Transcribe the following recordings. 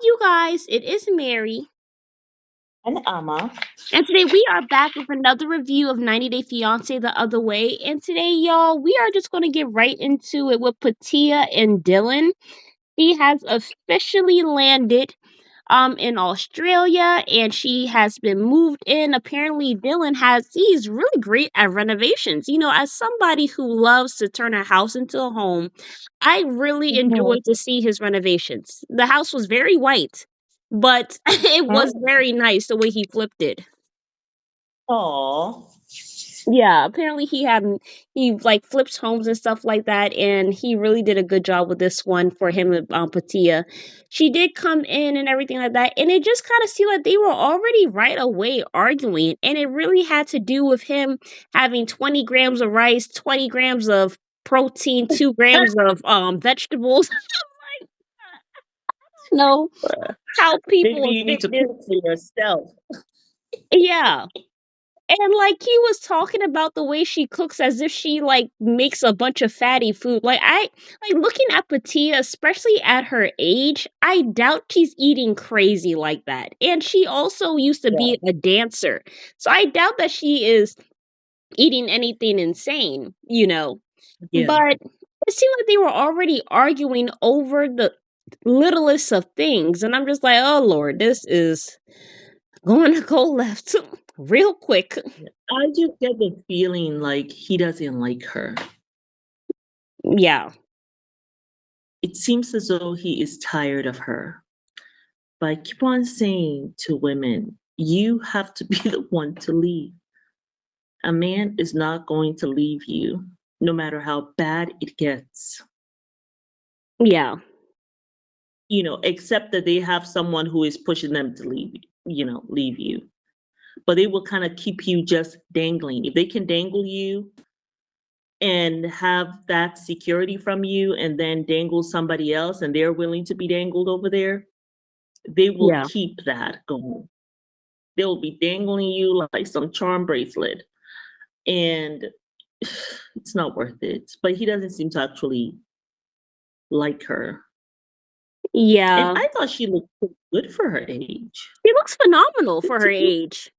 you guys? It is Mary, And Amma. and today we are back with another review of 90 Day Fiance the Other Way. And today, y'all, we are just going to get right into it with Patia and Dylan. He has officially landed in Australia and she has been moved in. Apparently he's really great at renovations. As somebody who loves to turn a house into a home, I really Mm-hmm. enjoyed to see his renovations. The house was very white, but it was very nice the way he flipped it. Oh, Yeah, apparently he like flips homes and stuff like that, and he really did a good job with this one for him and Patia. She did come in and everything like that, and it just kind of seemed like they were already right away arguing, and it really had to do with him having 20 grams of rice, 20 grams of protein, 2 grams of vegetables. Know how maybe people you need fit to this. cook for yourself. Yeah. And like he was talking about the way she cooks as if she like makes a bunch of fatty food. Like looking at Patia, especially at her age, I doubt she's eating crazy like that. And she also used to Yeah. be a dancer. So I doubt that she is eating anything insane. Yeah. But it seemed like they were already arguing over the littlest of things. And I'm just like, oh Lord, this is going to go left real quick. I just get the feeling like he doesn't like her. Yeah. It seems as though he is tired of her. But I keep on saying to women, you have to be the one to leave. A man is not going to leave you, no matter how bad it gets. Yeah. Except that they have someone who is pushing them to leave you. But they will kind of keep you just dangling. If they can dangle you and have that security from you and then dangle somebody else and they're willing to be dangled over there, they will Yeah. keep that going. They'll be dangling you like some charm bracelet. And it's not worth it. But he doesn't seem to actually like her. And Yeah. I thought she looked pretty good for her age. She looks phenomenal for her To me, age.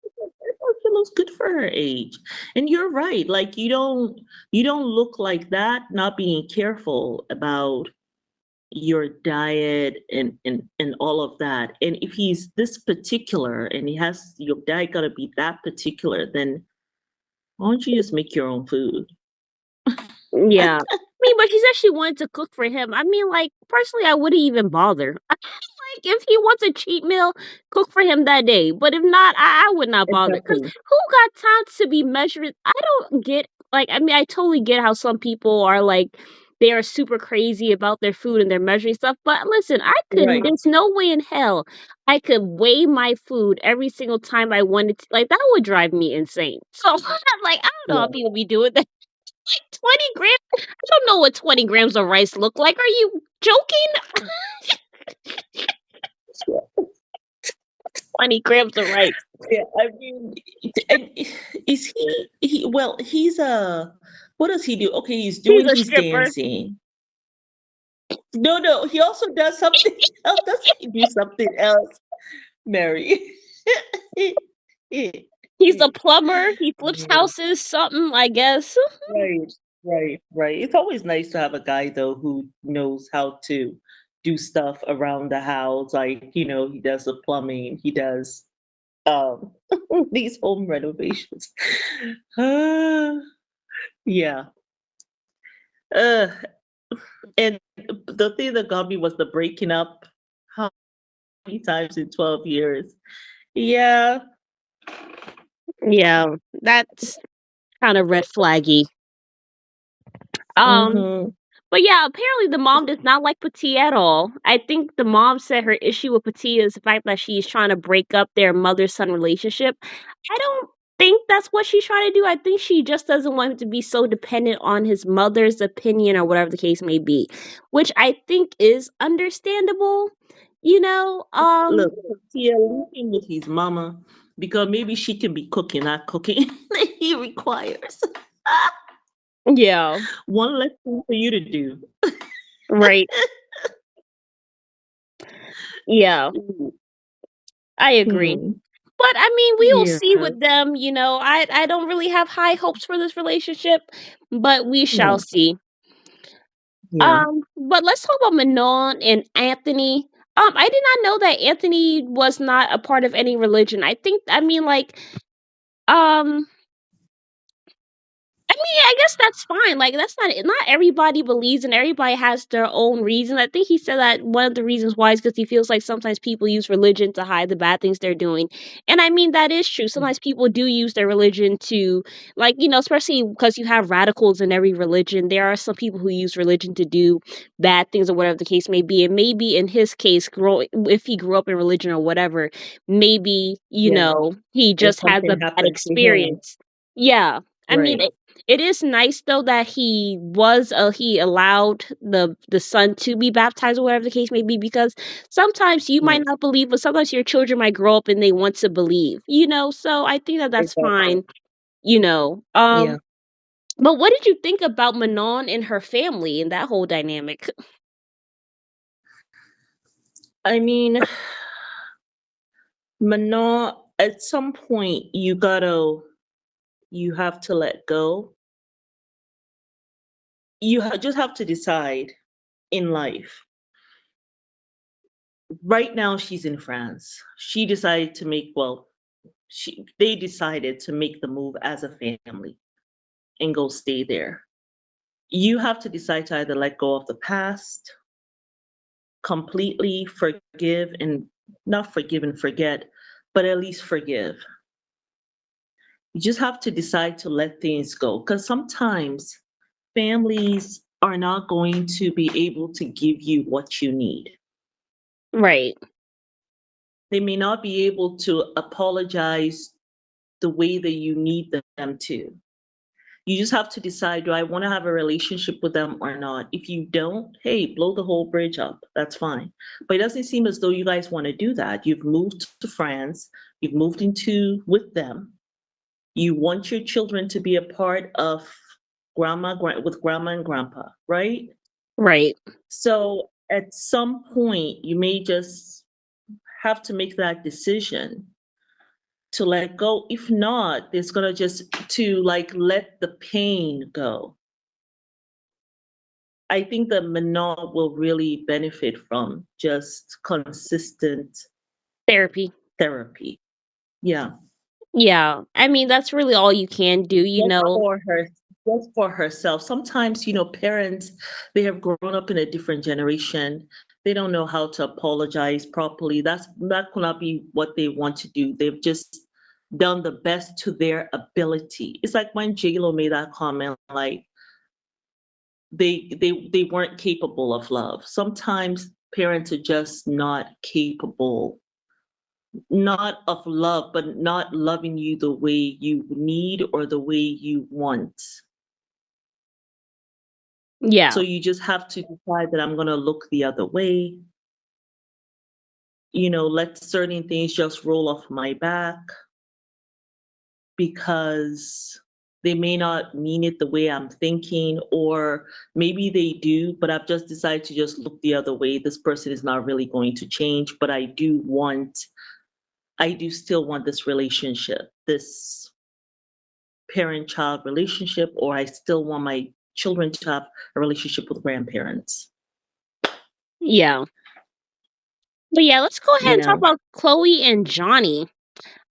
I thought she looks good for her age. And you're right. Like you don't look like that, not being careful about your diet and all of that. And if he's this particular and he has your diet gotta be that particular, then why don't you just make your own food? Yeah. I mean, but she said she wanted to cook for him. I mean, like, personally, I wouldn't even bother. Like, if he wants a cheat meal, cook for him that day. But if not, I would not bother. Because Exactly. who got time to be measuring? I don't get, like, I mean, I totally get how some people are like, they are super crazy about their food and they're measuring stuff. But listen, Right. there's no way in hell I could weigh my food every single time I wanted to. Like, that would drive me insane. So, I'm like, I don't know how Yeah. people be doing that. 20 grams? I don't know what 20 grams of rice look like. Are you joking? 20 grams of rice. Yeah, I mean, and is well, he's a, what does he do? Okay, He's a he's stripper. dancing. No, he also does something else. Doesn't he do something else, Mary? He's a plumber. He flips houses, something, I guess. Right, right. It's always nice to have a guy though who knows how to do stuff around the house. Like, he does the plumbing, he does um these home renovations. Uh, yeah. Uh and the thing that got me was the breaking up. How many times in 12 years? Yeah. Yeah, that's kind of red flaggy. Um, Mm-hmm. but yeah, apparently the mom does not like Petit at all. I think the mom said her issue with Petit is the fact that she's trying to break up their mother-son relationship. I don't think that's what she's trying to do. I think she just doesn't want him to be so dependent on his mother's opinion or whatever the case may be, which I think is understandable. You know, um, Look, Tia, leave him with his mama because maybe she can be cooking, not cooking he requires. yeah, One less thing for you to do. right. Yeah, Ooh, I agree. hmm. But I mean, we'll Yeah. see with them. I don't really have high hopes for this relationship, but we shall Hmm. see. Yeah. But let's talk about Manon and Anthony. I did not know that Anthony was not a part of any religion. I mean, like, um, I mean, I guess that's fine. Like, that's not everybody believes and everybody has their own reason. I think he said that one of the reasons why is because he feels like sometimes people use religion to hide the bad things they're doing. And I mean, that is true. Sometimes people do use their religion to, like, especially because you have radicals in every religion. There are some people who use religion to do bad things or whatever the case may be. And maybe in his case, if he grew up in religion or whatever, maybe, Yeah. he And just has a something bad happened to him. experience. Yeah. I mean, Right. it is nice though that he allowed the son to be baptized or whatever the case may be, because sometimes you might Yeah. not believe, but sometimes your children might grow up and they want to believe. So I think that that's Exactly. fine. you know um Yeah. but what did you think about Manon and her family and that whole dynamic? I mean, Manon, at some point, you have to let go. Just have to decide in life. Right now, she's in France. She decided to make, well, they decided to make the move as a family and go stay there. You have to decide to either let go of the past, completely forgive and not forgive and forget, but at least forgive. You just have to decide to let things go, because sometimes families are not going to be able to give you what you need. Right. They may not be able to apologize the way that you need them to. You just have to decide, do I want to have a relationship with them or not? If you don't, hey, blow the whole bridge up. That's fine. But it doesn't seem as though you guys want to do that. You've moved to France, you've moved into with them. You want your children to be a part of with grandma and grandpa, right? Right. So at some point, you may just have to make that decision to let go. If not, it's gonna just to like let the pain go. I think that Manon will really benefit from just consistent Therapy. therapy. Yeah. Yeah, I mean, that's really all you can do, Just for her, just for herself. Sometimes, parents, they have grown up in a different generation. They don't know how to apologize properly. That could not be what they want to do. They've just done the best to their ability. It's like when J-Lo made that comment, like they weren't capable of love. Sometimes parents are just not capable, not of love, but not loving you the way you need or the way you want. So Yeah. you just have to decide that I'm going to look the other way, let certain things just roll off my back because they may not mean it the way I'm thinking, or maybe they do, but I've just decided to just look the other way. This person is not really going to change, but I do still want this relationship, this parent child relationship, or I still want my children to have a relationship with grandparents. Yeah. But yeah, let's go ahead and talk Yeah. about Chloe and Johnny.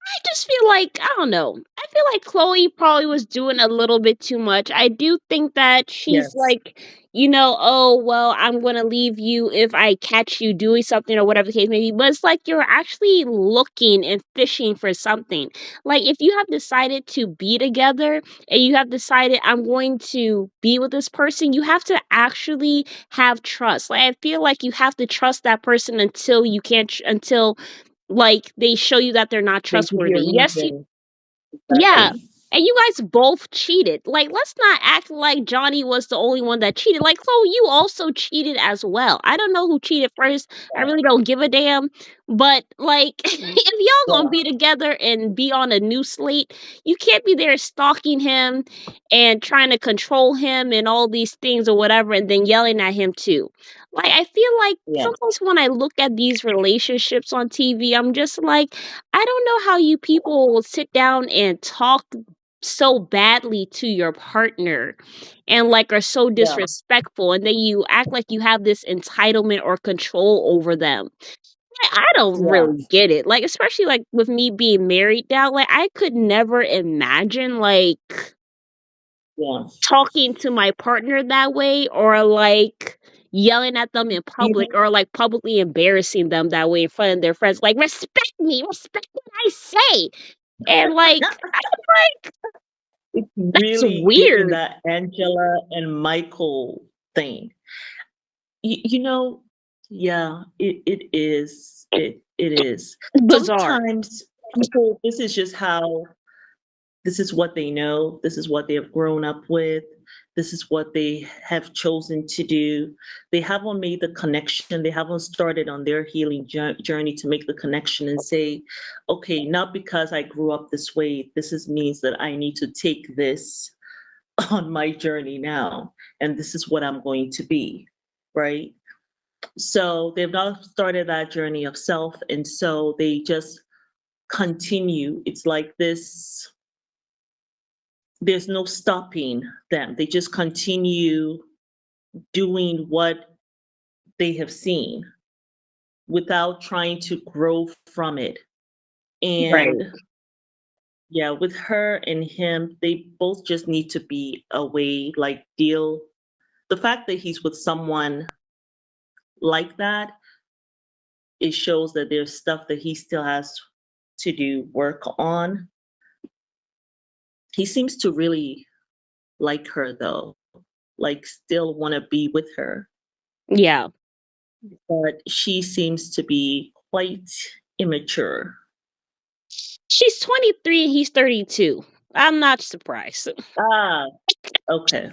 I just feel like, I don't know. I feel like Chloe probably was doing a little bit too much. I do think that she's Yes. like, oh, well, I'm going to leave you if I catch you doing something or whatever the case may be. But it's like you're actually looking and fishing for something. Like, if you have decided to be together and you have decided I'm going to be with this person, you have to actually have trust. Like, I feel like you have to trust that person until you can't, until like they show you that they're not They give you trustworthy. a Yes, reason. yeah. Exactly. And you guys both cheated. Like, let's not act like Johnny was the only one that cheated. Like, Chloe, you also cheated as well. I don't know who cheated first. I really don't give a damn. But like, if y'all gonna Yeah, be together and be on a new slate, you can't be there stalking him and trying to control him and all these things or whatever, and then yelling at him too. Like, I feel like yeah, sometimes when I look at these relationships on TV, I'm just like, I don't know how you people will sit down and talk so badly to your partner and like are so yeah, disrespectful, and then you act like you have this entitlement or control over them. I don't yeah, really get it. Like, especially like with me being married now, like I could never imagine like yeah. talking to my partner that way, or like yelling at them in You public, know, or like publicly embarrassing them that way in front of their friends. Like, respect me, respect what I say. And like, it's that's really given weird. that Angela and Michael thing. You know, yeah, it is. It is. Bizarre. Sometimes people, this is what they know, this is what they have grown up with, this is what they have chosen to do. They haven't made the connection, they haven't started on their healing journey to make the connection and say, okay, not because I grew up this way, this is means that I need to take this on my journey now, and this is what I'm going to be, right? So they've not started that journey of self, and so they just continue. It's like this, there's no stopping them. They just continue doing what they have seen without trying to grow from it. Right. And yeah, with her and him, they both just need to be away, like deal. The fact that he's with someone like that, it shows that there's stuff that he still has to do work on. He seems to really like her though, like still want to be with her, Yeah. but she seems to be quite immature. She's 23 and he's 32. I'm not surprised. Ah, okay.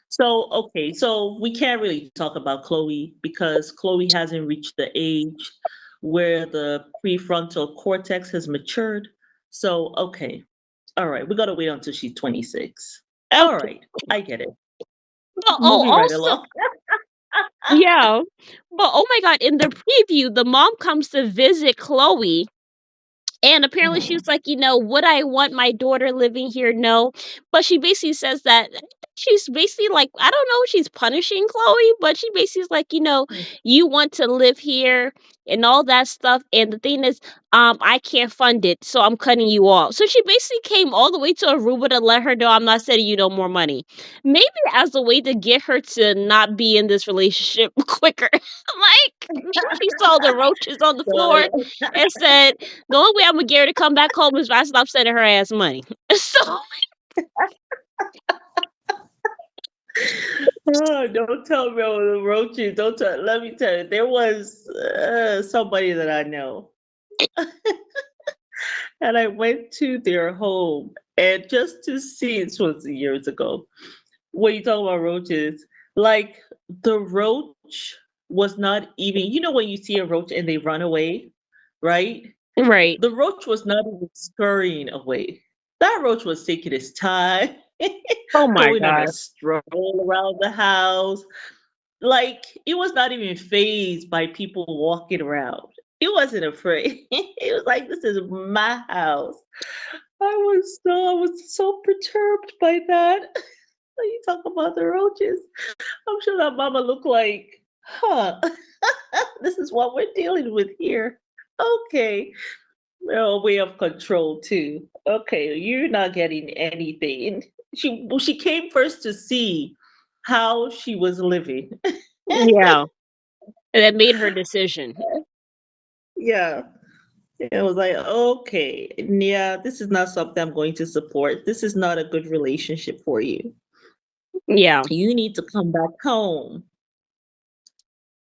So we can't really talk about Chloe because Chloe hasn't reached the age where the prefrontal cortex has matured. So, okay. All right, we got to wait until she's 26. All Okay. right, I get it. But oh, Moving right also, along. yeah. But oh my god, in the preview, the mom comes to visit Chloe. And apparently she Mhm. was like, would I want my daughter living here? No. But she basically says that she's basically like, I don't know if she's punishing Chloe, but she basically is like, you want to live here and all that stuff. And the thing is, I can't fund it, so I'm cutting you off. So she basically came all the way to Aruba to let her know I'm not sending you no more money. Maybe as a way to get her to not be in this relationship quicker. Like, maybe she saw the roaches on the floor So, and said, the only way I'm gonna get her to come back home is if I stop sending her ass money. So oh, don't tell me about the roaches. Don't tell. Let me tell you, there was somebody that I know, and I went to their home, and just to see, this was years ago. When you talk about roaches, like the roach was not even. You know when you see a roach and they run away, right? right. The roach was not even scurrying away. That roach was taking its time, Oh my going on a god. stroll around the house. Like it was not even phased by people walking around. It wasn't afraid. It was like, this is my house. I was so perturbed by that. When you talk about the roaches, I'm sure that mama looked like, huh, this is what we're dealing with here. Okay. A way of control too. Okay, you're not getting anything. She came first to see how she was living. Yeah. And that made her decision. Yeah. It was like, okay, yeah, this is not something I'm going to support. This is not a good relationship for you. Yeah. You need to come back home.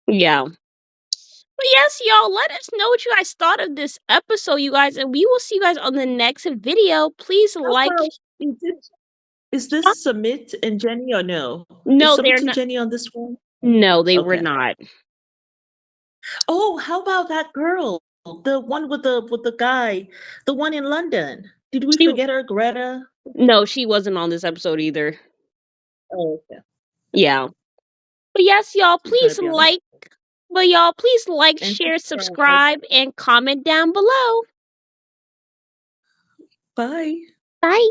Yeah. But yes, y'all, let us know what you guys thought of this episode, you guys, and we will see you guys on the next video. Please How like. about, is this Submit and Jenny or no? Is No, they're Submit and not. Jenny on this one? No, they were Okay. not. Oh, how about that girl? The one with the guy, the one in London. Did we She forget her, Greta? No, she wasn't on this episode either. Oh, okay. Yeah. But yes, y'all, She's gonna be on the please like, and share, subscribe. subscribe, and comment down below. Bye. Bye.